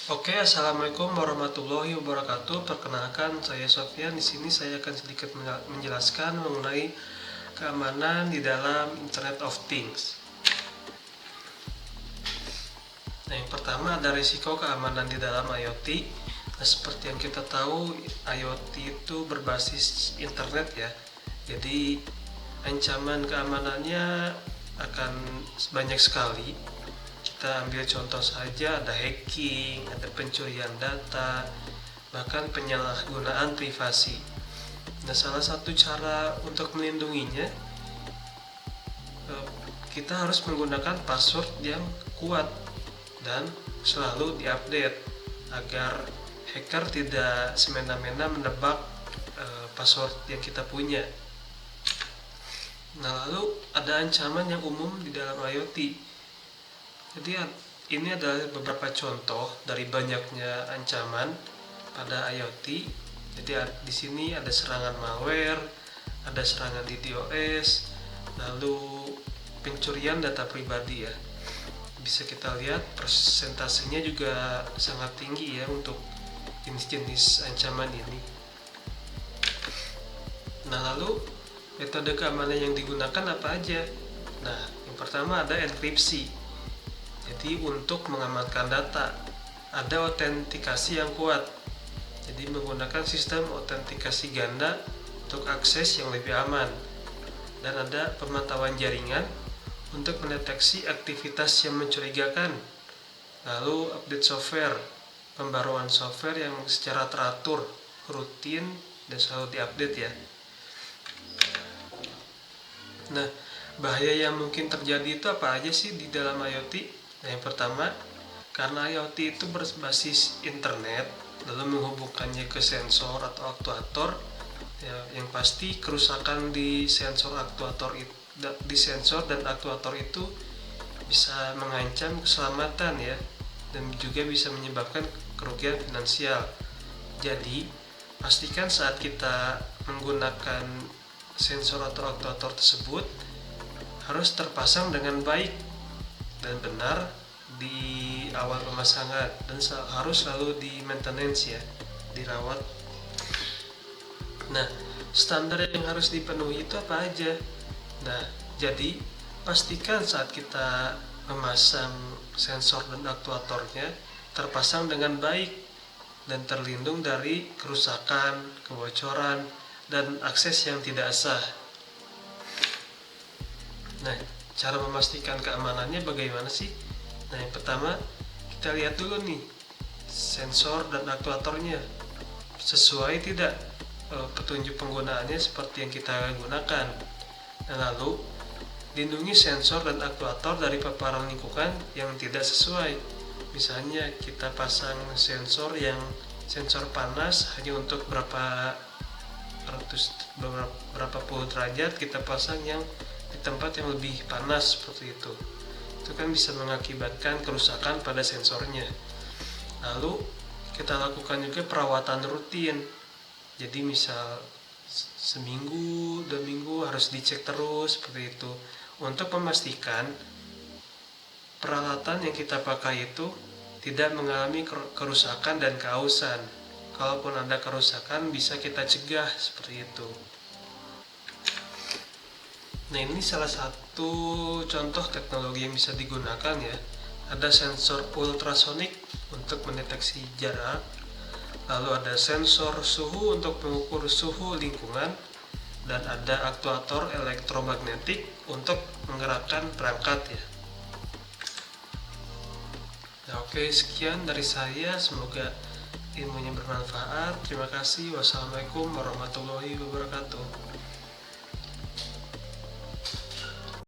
Oke, assalamualaikum warahmatullahi wabarakatuh. Perkenalkan, saya Sofyan. Di sini saya akan sedikit menjelaskan mengenai keamanan di dalam Internet of Things. Nah, yang pertama ada risiko keamanan di dalam IoT. Nah, seperti yang kita tahu, IoT itu berbasis internet ya. Jadi, ancaman keamanannya akan banyak sekali. Kita ambil contoh saja, ada hacking, ada pencurian data, bahkan penyalahgunaan privasi. Nah, salah satu cara untuk melindunginya, kita harus menggunakan password yang kuat dan selalu diupdate agar hacker tidak semena-mena menebak password yang kita punya. Nah, lalu ada ancaman yang umum di dalam IoT. Jadi ini adalah beberapa contoh dari banyaknya ancaman pada IoT. Jadi di sini ada serangan malware, ada serangan DDoS, lalu pencurian data pribadi ya. Bisa kita lihat persentasenya juga sangat tinggi ya untuk jenis-jenis ancaman ini. Nah, lalu metode keamanan yang digunakan apa aja? Nah, yang pertama ada enkripsi. Jadi untuk mengamankan data, ada autentikasi yang kuat. Jadi menggunakan sistem autentikasi ganda untuk akses yang lebih aman. Dan ada pemantauan jaringan untuk mendeteksi aktivitas yang mencurigakan. Lalu update software, pembaruan software yang secara teratur, rutin, dan selalu diupdate ya. Nah, bahaya yang mungkin terjadi itu apa aja sih di dalam IoT? Nah, yang pertama, karena IoT itu berbasis internet, lalu menghubungkannya ke sensor atau aktuator, ya, yang pasti kerusakan di sensor dan aktuator itu bisa mengancam keselamatan ya, dan juga bisa menyebabkan kerugian finansial. Jadi, pastikan saat kita menggunakan sensor atau aktuator tersebut harus terpasang dengan baik dan benar di awal pemasangan, dan harus selalu di maintenance ya, dirawat. Nah, standar yang harus dipenuhi itu apa aja? Nah, jadi pastikan saat kita memasang sensor dan aktuatornya terpasang dengan baik dan terlindung dari kerusakan, kebocoran, dan akses yang tidak sah. Nah, cara memastikan keamanannya bagaimana sih? Nah, yang pertama kita lihat dulu nih sensor dan aktuatornya sesuai tidak petunjuk penggunaannya seperti yang kita gunakan. Dan lalu lindungi sensor dan aktuator dari paparan lingkungan yang tidak sesuai. Misalnya kita pasang sensor panas hanya untuk berapa puluh derajat, kita pasang yang di tempat yang lebih panas seperti itu kan bisa mengakibatkan kerusakan pada sensornya. Lalu kita lakukan juga perawatan rutin. Jadi misal seminggu, 2 minggu harus dicek terus seperti itu untuk memastikan peralatan yang kita pakai itu tidak mengalami kerusakan dan keausan. Kalaupun ada kerusakan bisa kita cegah seperti itu. Nah, ini salah satu contoh teknologi yang bisa digunakan ya. Ada sensor ultrasonik untuk mendeteksi jarak, lalu ada sensor suhu untuk mengukur suhu lingkungan, dan ada aktuator elektromagnetik untuk menggerakkan perangkat ya. Nah, oke, sekian dari saya, semoga ilmunya bermanfaat. Terima kasih. Wassalamualaikum warahmatullahi wabarakatuh.